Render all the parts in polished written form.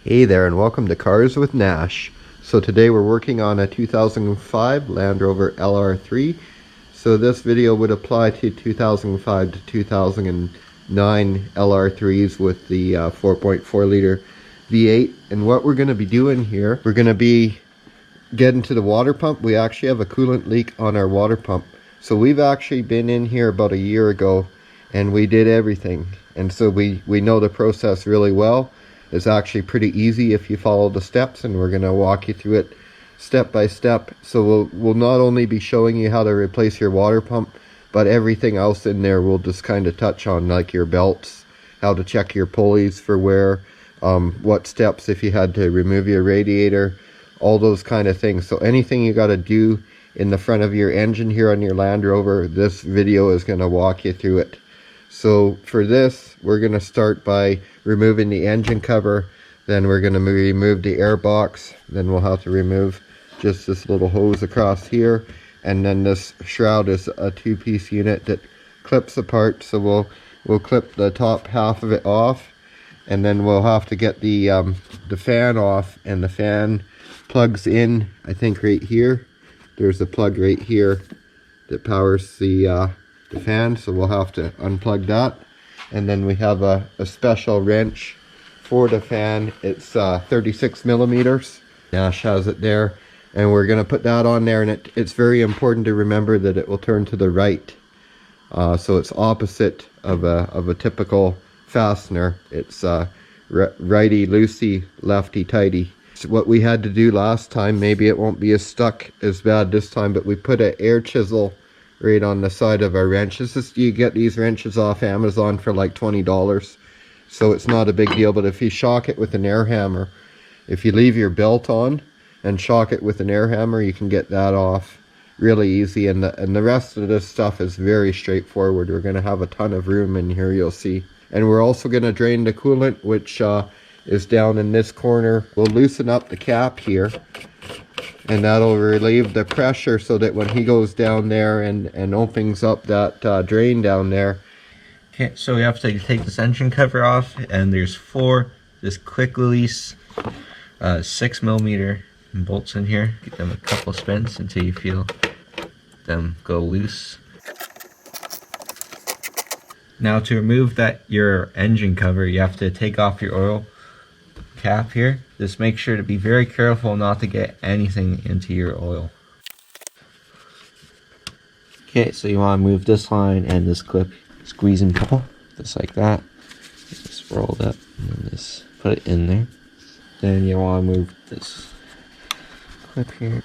Hey there and welcome to Cars with Nash. So today we're working on a 2005 Land Rover LR3. So this video would apply to 2005 to 2009 LR3s with the 4.4 liter V8. And what we're going to be doing here, we're going to be getting to the water pump. We actually have a coolant leak on our water pump. So we've actually been in here about a year ago and we did everything. And so we know the process really well. It's actually pretty easy if you follow the steps, and we're going to walk you through it step by step. So we'll not only be showing you how to replace your water pump, but everything else in there we'll just kind of touch on, like your belts, how to check your pulleys for wear, what steps if you had to remove your radiator, all those kind of things. So anything you got to do in the front of your engine here on your Land Rover, this video is going to walk you through it. So for this, we're going to start by removing the engine cover, then we're going to remove the air box, then we'll have to remove just this little hose across here, and then this shroud is a two-piece unit that clips apart, so we'll clip the top half of it off, and then we'll have to get the fan off, and the fan plugs in, I think right here. There's a plug right here that powers the fan, so we'll have to unplug that. And then we have a special wrench for the fan. It's 36 millimeters. Nash has it there, and we're going to put that on there, and it's very important to remember that it will turn to the right, so it's opposite of a typical fastener. It's righty loosey, lefty tighty. So what we had to do last time, maybe it won't be as stuck as bad this time, but we put an air chisel right on the side of our wrench. You get these wrenches off Amazon for like $20, so it's not a big deal. But if you shock it with an air hammer, if you leave your belt on and shock it with an air hammer, you can get that off really easy. And the rest of this stuff is very straightforward. We're going to have a ton of room in here, you'll see. And we're also going to drain the coolant, which is down in this corner. We'll loosen up the cap here, and that'll relieve the pressure so that when he goes down there and opens up that drain down there. Okay, so we have to take this engine cover off, and there's four just quick release 6 millimeter bolts in here. Give them a couple spins until you feel them go loose. Now to remove your engine cover, you have to take off your oil cap here. Just make sure to be very careful not to get anything into your oil. Okay, so you want to move this line and this clip, squeeze and pull, just like that. Just roll it up and then just put it in there. Then you want to move this clip here.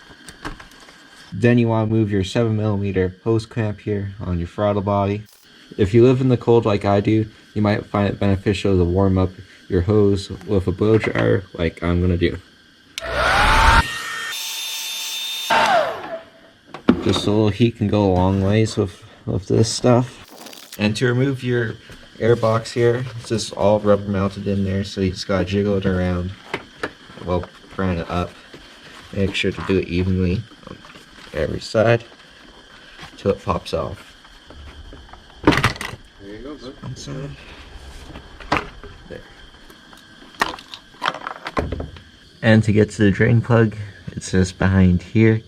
Then you want to move your 7 millimeter hose clamp here on your throttle body. If you live in the cold like I do, you might find it beneficial to warm up your hose with a blow dryer like I'm gonna do. Just a little heat can go a long ways with this stuff. And to remove your air box here, it's just all rubber mounted in there, so you just gotta jiggle it around. Well, prime it up. Make sure to do it evenly on every side until it pops off. There you go, bud. One side. There. And to get to the drain plug, it's just behind here.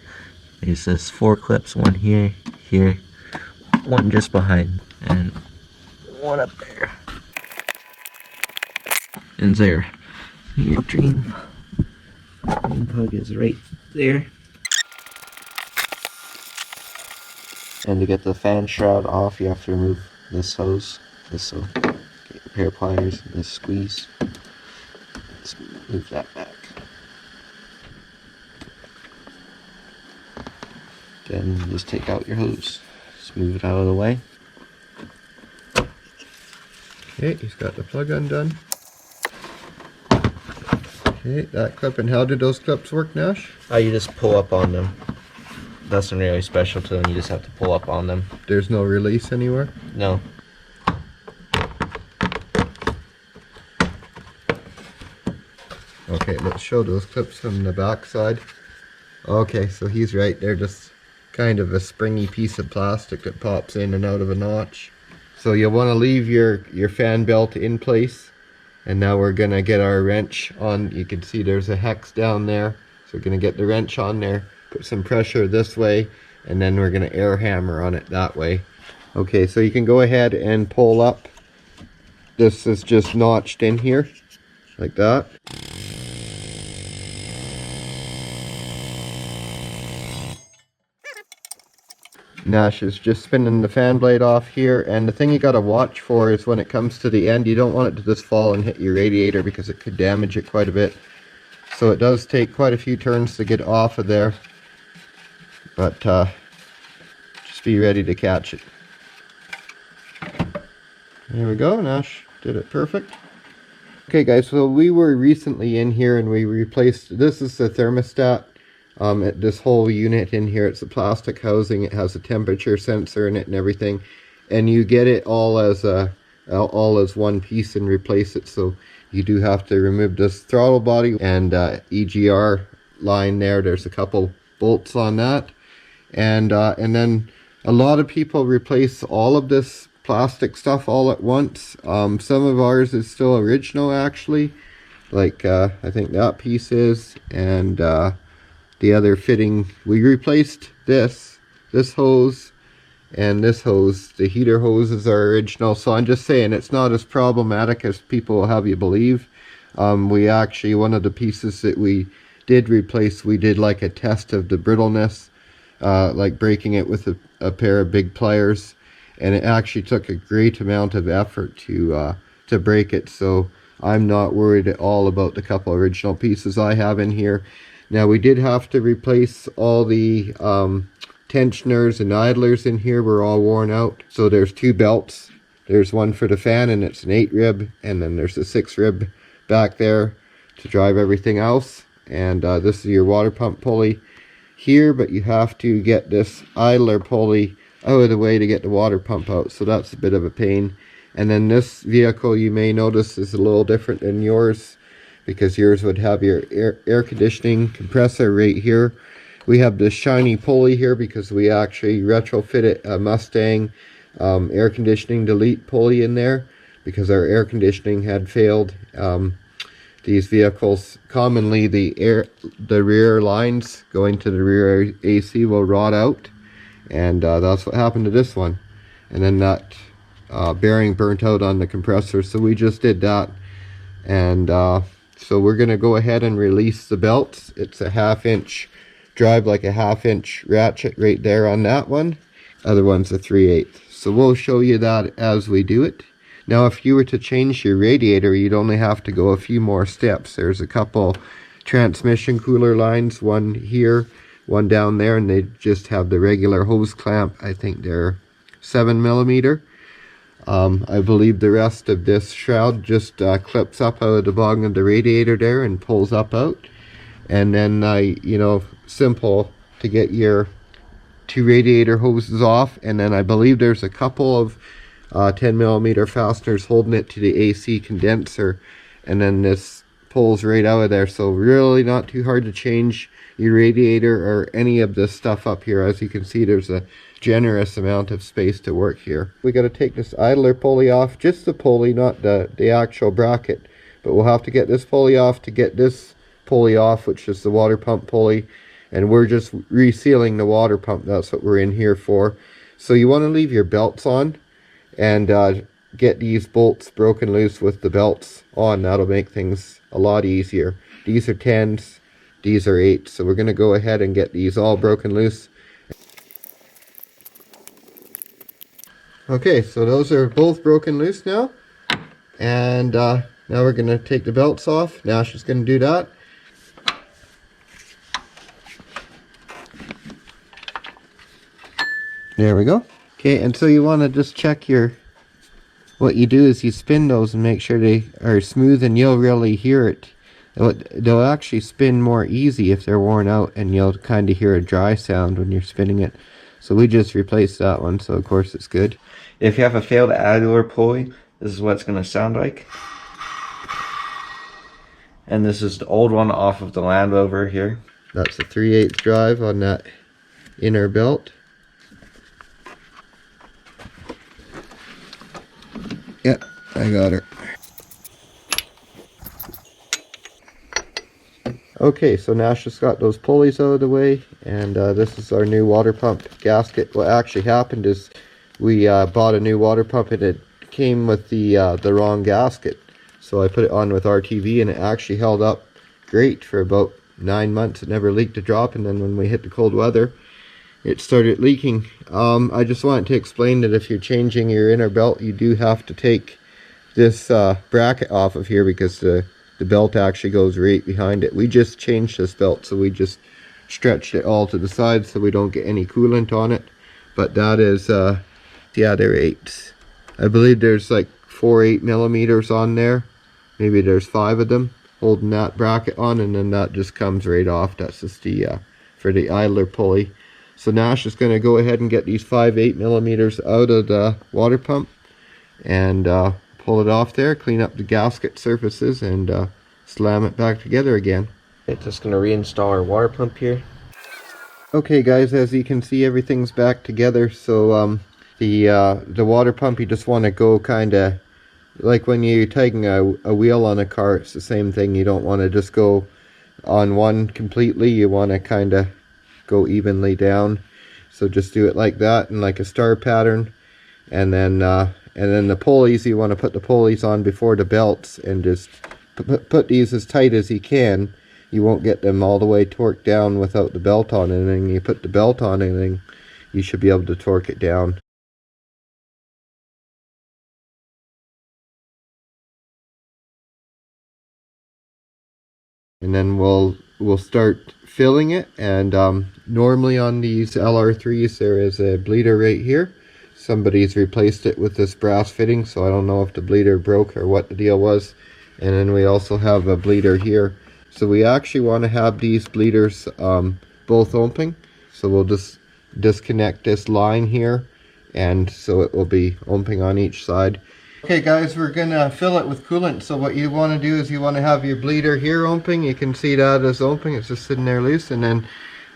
There's just 4 clips, one here, here, one just behind, and one up there. And there. Your drain plug is right there. And to get the fan shroud off, you have to remove this hose. This will get your pair of pliers and just squeeze. Let's move that back. Then just take out your hose. Just move it out of the way. Okay, he's got the plug undone. Okay, that clip. And how did those clips work, Nash? You just pull up on them. Nothing really special to them, you just have to pull up on them. There's no release anywhere? No. Okay, let's show those clips from the back side. Okay, so he's right. They're just kind of a springy piece of plastic that pops in and out of a notch. So you'll want to leave your fan belt in place And now we're gonna get our wrench on. You can see there's a hex down there. So we're gonna get the wrench on there, put some pressure this way, and then we're gonna air hammer on it that way. Okay, so you can go ahead and pull up. This is just notched in here, like that. Nash is just spinning the fan blade off here, and the thing you gotta watch for is when it comes to the end, you don't want it to just fall and hit your radiator because it could damage it quite a bit. So it does take quite a few turns to get off of there, but just be ready to catch it. There we go, Nash did it perfect. Okay guys, so we were recently in here and we replaced, this is the thermostat. This whole unit in here, it's a plastic housing, it has a temperature sensor in it and everything, and you get it all as one piece and replace it. So you do have to remove this throttle body and EGR line there. There's a couple bolts on that, and then a lot of people replace all of this plastic stuff all at once. Some of ours is still original actually, like I think that piece is, and the other fitting, we replaced this hose and this hose. The heater hoses are original, so I'm just saying it's not as problematic as people have you believe. We actually, one of the pieces that we did replace, we did like a test of the brittleness, like breaking it with a pair of big pliers, and it actually took a great amount of effort to break it. So I'm not worried at all about the couple original pieces I have in here. Now we did have to replace all the tensioners and idlers in here, were all worn out. So there's two belts. There's one for the fan and it's an 8 rib, and then there's a 6 rib back there to drive everything else. And this is your water pump pulley here, but you have to get this idler pulley out of the way to get the water pump out. So that's a bit of a pain. And then this vehicle, you may notice, is a little different than yours, because yours would have your air conditioning compressor right here. We have this shiny pulley here because we actually retrofitted a Mustang air conditioning delete pulley in there because our air conditioning had failed. These vehicles, commonly the rear lines going to the rear AC will rot out, and that's what happened to this one. And then that bearing burnt out on the compressor, so we just did that. And so we're going to go ahead and release the belts. It's a 1/2 inch drive, like a 1/2 inch ratchet right there on that one. Other one's a 3/8. So we'll show you that as we do it. Now if you were to change your radiator, you'd only have to go a few more steps. There's a couple transmission cooler lines, one here, one down there, and they just have the regular hose clamp. I think they're 7mm. I believe the rest of this shroud just clips up out of the bottom of the radiator there and pulls up out. And then, you know, simple to get your 2 radiator hoses off. And then I believe there's a couple of 10mm fasteners holding it to the AC condenser. And then this pulls right out of there. So really not too hard to change your radiator or any of this stuff up here. As you can see, there's a generous amount of space to work here. We got to take this idler pulley off, just the pulley, not the actual bracket, but we'll have to get this pulley off to get this pulley off, which is the water pump pulley, and we're just resealing the water pump. That's what we're in here for. So you want to leave your belts on and get these bolts broken loose with the belts on. That'll make things a lot easier. These are 10s, these are 8s, so we're going to go ahead and get these all broken loose. Okay, so those are both broken loose now, and now we're going to take the belts off. Nash is going to do that. There we go. Okay, and so you want to just check what you do is you spin those and make sure they are smooth, and you'll really hear it. They'll actually spin more easy if they're worn out, and you'll kind of hear a dry sound when you're spinning it. So we just replaced that one, so of course it's good. If you have a failed idler pulley, this is what it's going to sound like. And this is the old one off of the Land Rover here. That's a 3/8 drive on that inner belt. Yep, I got her. Okay, so Nash just got those pulleys out of the way, and this is our new water pump gasket. What actually happened is we bought a new water pump and it came with the wrong gasket. So I put it on with RTV and it actually held up great for about 9 months. It never leaked a drop, and then when we hit the cold weather, it started leaking. I just wanted to explain that if you're changing your inner belt, you do have to take this bracket off of here, because the belt actually goes right behind it. We just changed this belt, so we just stretched it all to the side so we don't get any coolant on it. But that is yeah, they're 8s. I believe there's like 4 8mm on there. Maybe there's 5 of them holding that bracket on, and then that just comes right off. That's just the for the idler pulley. So Nash is going to go ahead and get these 5 8mm out of the water pump and pull it off there, clean up the gasket surfaces, and slam it back together again. Okay, just going to reinstall our water pump here. Okay guys, as you can see, everything's back together. So the water pump, you just want to go kind of like when you're taking a wheel on a car. It's the same thing. You don't want to just go on one completely. You want to kind of go evenly down. So just do it like that, in like a star pattern. And then the pulleys, you want to put the pulleys on before the belts, and just put these as tight as you can. You won't get them all the way torqued down without the belt on, and then you put the belt on, and then you should be able to torque it down. And then we'll start filling it. And normally on these LR3s there is a bleeder right here. Somebody's replaced it with this brass fitting, so I don't know if the bleeder broke or what the deal was. And then we also have a bleeder here. So we actually want to have these bleeders both open. So we'll just disconnect this line here, and so it will be open on each side. Okay guys, we're gonna fill it with coolant. So what you want to do is you want to have your bleeder here open. You can see that is open, it's just sitting there loose. And then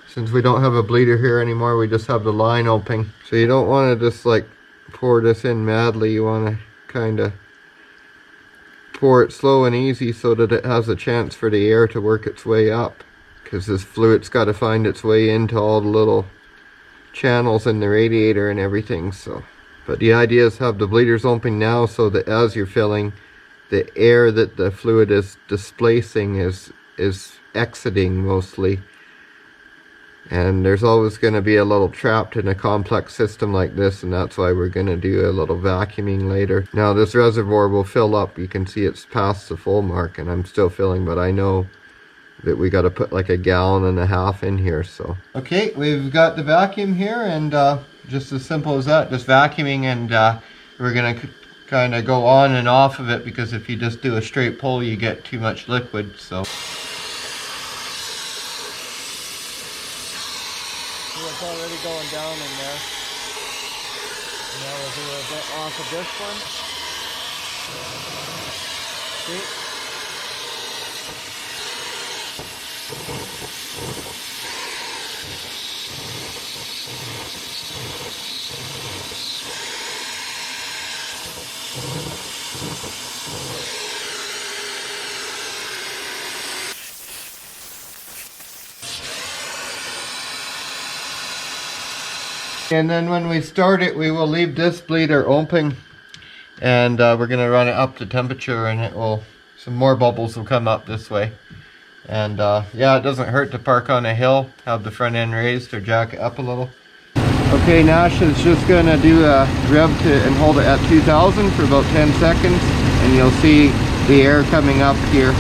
since we don't have a bleeder here anymore, we just have the line open. So you don't want to just like pour this in madly. You want to kind of pour it slow and easy so that it has a chance for the air to work its way up, because this fluid's got to find its way into all the little channels in the radiator and everything. So, but the idea is have the bleeders open now, so that as you're filling, the air that the fluid is displacing is exiting mostly. And there's always going to be a little trapped in a complex system like this, and that's why we're going to do a little vacuuming later. Now this reservoir will fill up. You can see it's past the full mark, and I'm still filling, but I know that we got to put like 1.5 gallons in here. So okay, we've got the vacuum here, and just as simple as that, just vacuuming. And we're going to kind of go on and off of it, because if you just do a straight pull, you get too much liquid. So it's already going down in there. Now we'll do a bit off of this one. See? And then when we start it, we will leave this bleeder open, and we're going to run it up to temperature, and it will, some more bubbles will come up this way. And yeah, it doesn't hurt to park on a hill, have the front end raised or jack it up a little. Okay, Nash is just going to do a rev and hold it at 2000 for about 10 seconds, and you'll see the air coming up here.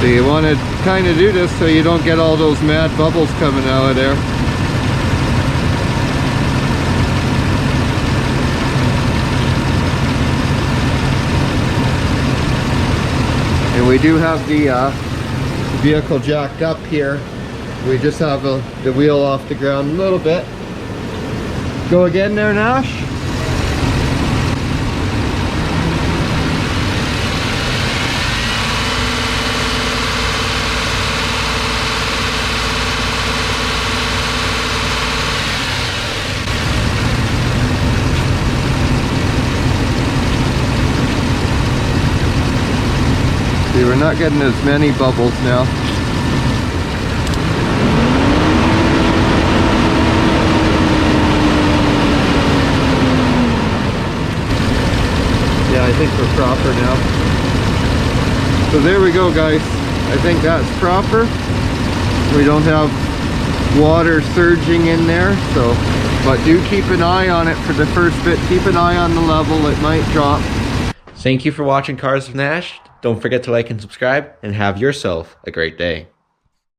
So you want to kind of do this so you don't get all those mad bubbles coming out of there. And we do have the vehicle jacked up here. We just have the wheel off the ground a little bit. Go again there, Nash. See, we're not getting as many bubbles now. Yeah, I think we're proper now. So there we go, guys. I think that's proper. We don't have water surging in there, so, but do keep an eye on it for the first bit. Keep an eye on the level, it might drop. Thank you for watching Cars with Nash. Don't forget to like and subscribe, and have yourself a great day.